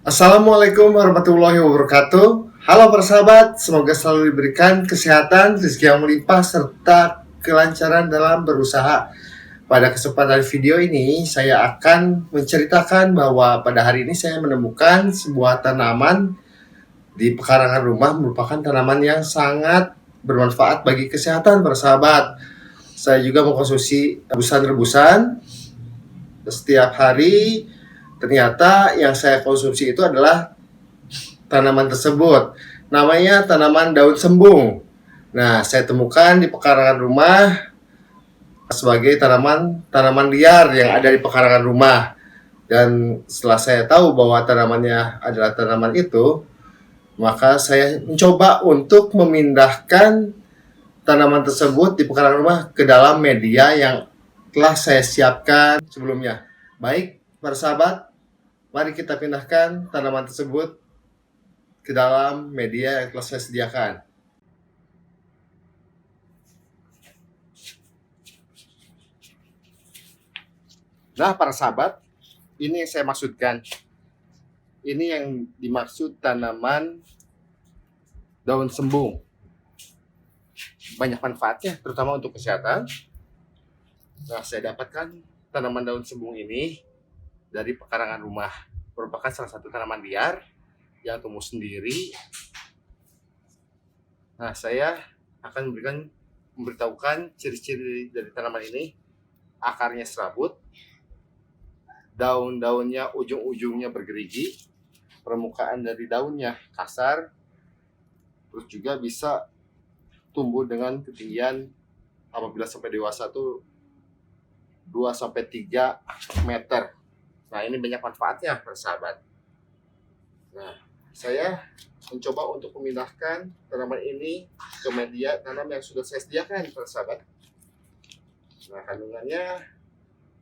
Assalamualaikum warahmatullahi wabarakatuh. Halo persahabat, semoga selalu diberikan kesehatan, rezeki yang melimpah, serta kelancaran dalam berusaha. Pada kesempatan video ini, saya akan menceritakan bahwa pada hari ini saya menemukan sebuah tanaman di pekarangan rumah, merupakan tanaman yang sangat bermanfaat bagi kesehatan persahabat. Saya juga mengkonsumsi rebusan-rebusan setiap hari. Ternyata yang saya konsumsi itu adalah tanaman tersebut. Namanya tanaman daun sembung. Nah, saya temukan di pekarangan rumah sebagai tanaman liar yang ada di pekarangan rumah. Dan setelah saya tahu bahwa tanamannya adalah tanaman itu, maka saya mencoba untuk memindahkan tanaman tersebut di pekarangan rumah ke dalam media yang telah saya siapkan sebelumnya. Baik, para sahabat, mari kita pindahkan tanaman tersebut ke dalam media yang telah saya sediakan. Nah, para sahabat, ini yang saya maksudkan. Ini yang dimaksud tanaman daun sembung. Banyak manfaatnya, terutama untuk kesehatan. Nah, saya dapatkan tanaman daun sembung ini dari pekarangan rumah. Merupakan salah satu tanaman liar yang tumbuh sendiri. Nah, saya akan memberitahukan ciri-ciri dari tanaman ini. Akarnya serabut, daun-daunnya ujung-ujungnya bergerigi, permukaan dari daunnya kasar, terus juga bisa tumbuh dengan ketinggian apabila sampai dewasa tuh 2-3 meter. Nah, ini banyak manfaatnya, persahabat. Nah, saya mencoba untuk memindahkan tanaman ini ke media tanam yang sudah saya sediakan, persahabat. Nah, kandungannya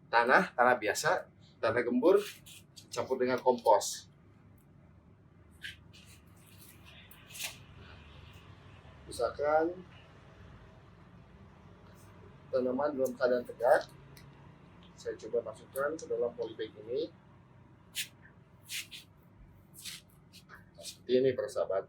tanah biasa, tanah gembur, campur dengan kompos. Misalkan tanaman dalam keadaan tegak, saya coba masukkan ke dalam polybag ini. Seperti ini, persahabat.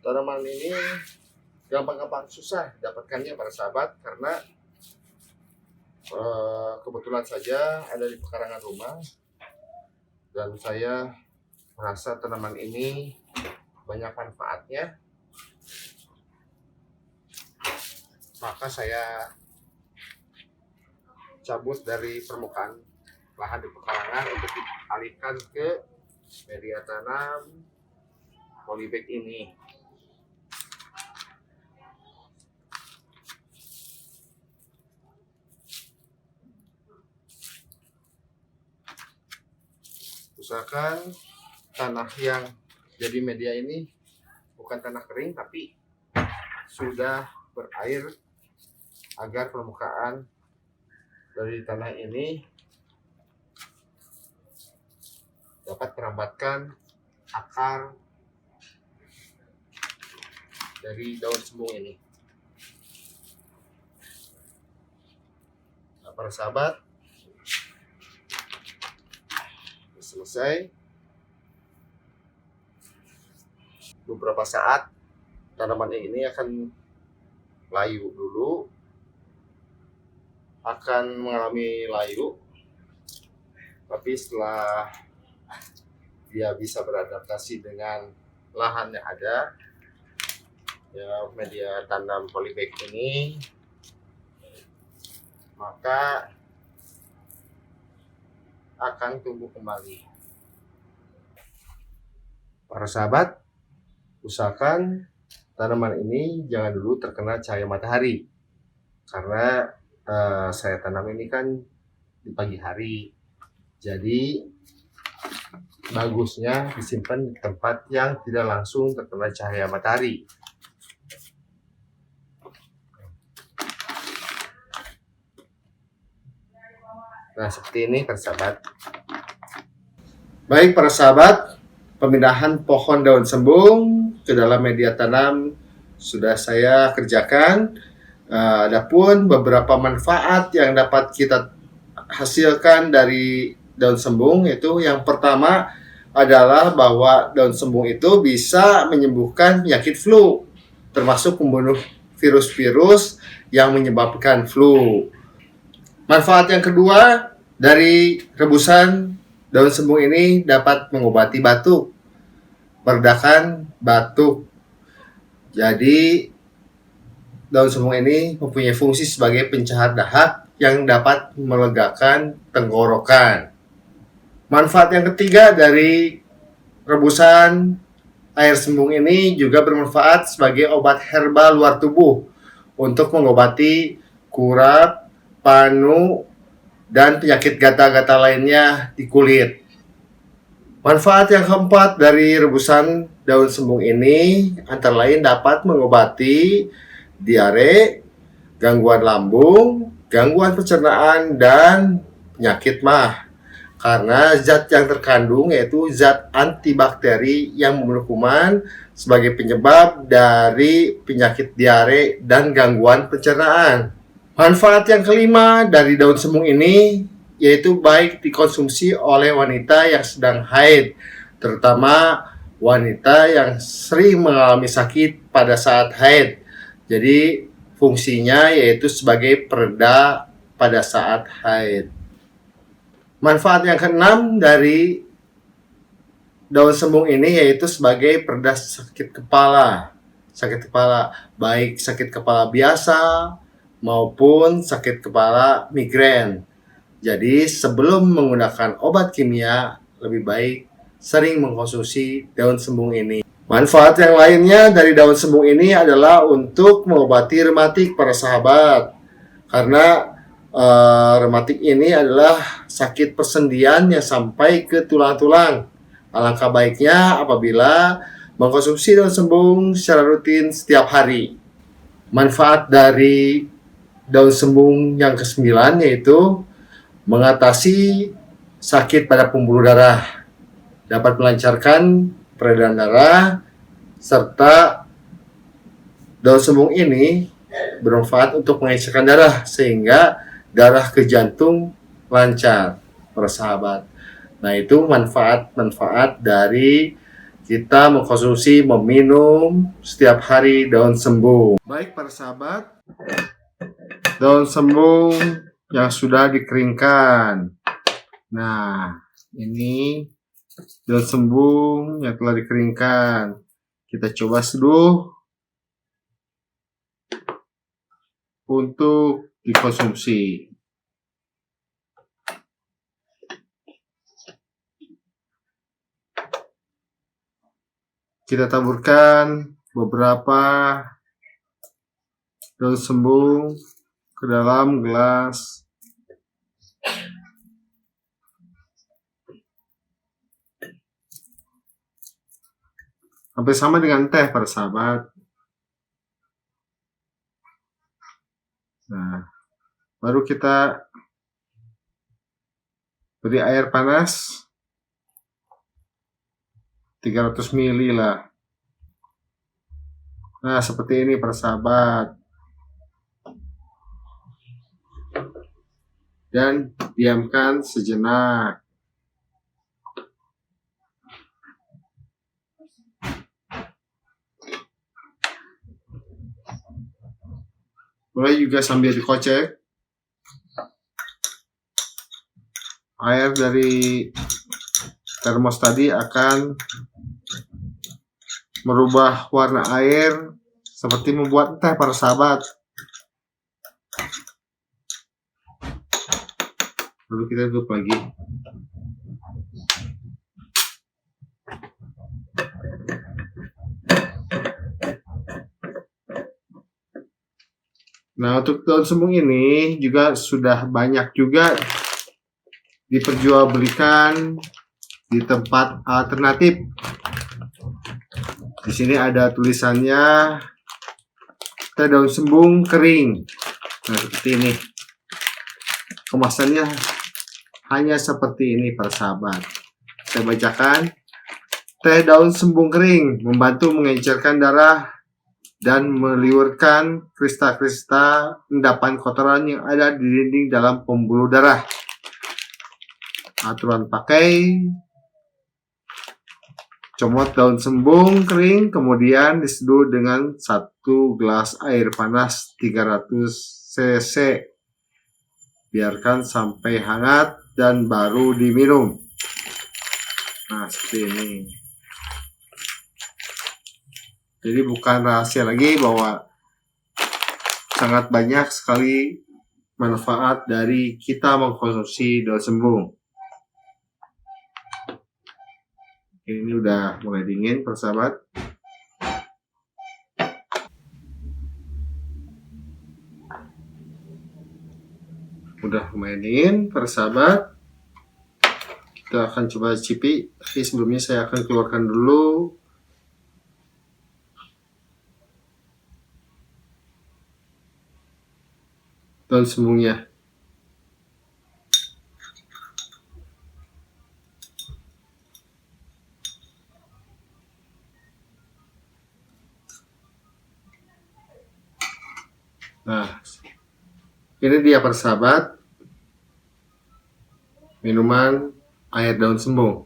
Tanaman ini gampang-gampang susah dapatkannya, para sahabat, karena kebetulan saja ada di pekarangan rumah dan saya merasa tanaman ini banyak manfaatnya, maka saya cabut dari permukaan lahan di pekarangan untuk dialihkan ke media tanam polybag ini. Usahakan tanah yang jadi media ini bukan tanah kering tapi sudah berair, agar permukaan dari tanah ini dapat merambatkan akar dari daun sembung ini. Nah, para sahabat, selesai. Beberapa saat tanaman ini akan layu dulu, akan mengalami layu, tapi setelah dia bisa beradaptasi dengan lahan yang ada, ya media tanam polybag ini, maka akan tumbuh kembali. Para sahabat, usahakan tanaman ini jangan dulu terkena cahaya matahari, karena saya tanam ini kan di pagi hari, jadi bagusnya disimpan di tempat yang tidak langsung terkena cahaya matahari. Nah, seperti ini para sahabat. Baik para sahabat, pemindahan pohon daun sembung ke dalam media tanam sudah saya kerjakan. Adapun beberapa manfaat yang dapat kita hasilkan dari daun sembung itu, yang pertama adalah bahwa daun sembung itu bisa menyembuhkan penyakit flu, termasuk membunuh virus-virus yang menyebabkan flu. Manfaat yang kedua dari rebusan daun sembung ini dapat mengobati batuk, meredakan batuk. Jadi daun sembung ini mempunyai fungsi sebagai pencahar dahak yang dapat melegakan tenggorokan. Manfaat yang ketiga dari rebusan air sembung ini juga bermanfaat sebagai obat herbal luar tubuh untuk mengobati kurap, panu, dan penyakit gatal-gatal lainnya di kulit. Manfaat yang keempat dari rebusan daun sembung ini antara lain dapat mengobati diare, gangguan lambung, gangguan pencernaan, dan penyakit MAH. Karena zat yang terkandung yaitu zat antibakteri yang membunuh kuman sebagai penyebab dari penyakit diare dan gangguan pencernaan. Manfaat yang kelima dari daun sembung ini yaitu baik dikonsumsi oleh wanita yang sedang haid, terutama wanita yang sering mengalami sakit pada saat haid. Jadi fungsinya yaitu sebagai pereda pada saat haid. Manfaat yang keenam dari daun sembung ini yaitu sebagai pereda sakit kepala. Sakit kepala, baik sakit kepala biasa maupun sakit kepala migrain. Jadi sebelum menggunakan obat kimia, lebih baik sering mengkonsumsi daun sembung ini. Manfaat yang lainnya dari daun sembung ini adalah untuk mengobati rematik para sahabat. Karena rematik ini adalah sakit persendian yang sampai ke tulang-tulang. Alangkah baiknya apabila mengkonsumsi daun sembung secara rutin setiap hari. Manfaat dari daun sembung yang ke-9 yaitu mengatasi sakit pada pembuluh darah, dapat melancarkan peredaran darah, serta daun sembung ini bermanfaat untuk mengecerkan darah sehingga darah ke jantung lancar, para sahabat. Nah, itu manfaat-manfaat dari kita mengkonsumsi, meminum setiap hari daun sembung. Baik para sahabat, daun sembung yang sudah dikeringkan. Nah, ini daun sembung yang telah dikeringkan. Kita coba seduh untuk dikonsumsi. Kita taburkan beberapa daun sembung ke dalam gelas. Hampir sama dengan teh para sahabat. Nah, baru kita beri air panas 300 ml lah. Nah, seperti ini para sahabat. Dan diamkan sejenak. Boleh juga sambil dikocek. Air dari termos tadi akan merubah warna air seperti membuat teh para sahabat. Lalu kita tutup lagi. Nah, untuk daun sembung ini juga sudah banyak juga diperjualbelikan di tempat alternatif. Di sini ada tulisannya teh daun sembung kering. Nah, seperti ini. Kemasannya hanya seperti ini para sahabat. Saya bacakan. Teh daun sembung kering membantu mengencerkan darah dan meliurkan kristal-kristal endapan kotoran yang ada di dinding dalam pembuluh darah. Aturan pakai: comot daun sembung kering, kemudian diseduh dengan 1 gelas air panas 300 cc. Biarkan sampai hangat dan baru diminum. Nah, seperti ini. Jadi bukan rahasia lagi bahwa sangat banyak sekali manfaat dari kita mengkonsumsi daun sembung. Ini udah mulai dingin, persahabat. Udah lumayan dingin, persahabat. Kita akan coba cicipi. Tapi sebelumnya saya akan keluarkan dulu daun sembungnya. Nah, ini dia persahabat, minuman air daun sembung.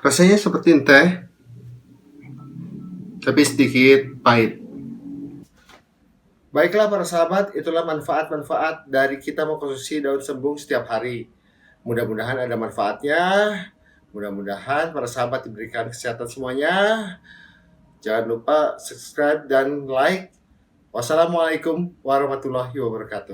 Rasanya seperti teh, tapi sedikit pahit. Baiklah para sahabat, itulah manfaat-manfaat dari kita mengkonsumsi daun sembung setiap hari. Mudah-mudahan ada manfaatnya. Mudah-mudahan para sahabat diberikan kesehatan semuanya. Jangan lupa subscribe dan like. Wassalamualaikum warahmatullahi wabarakatuh.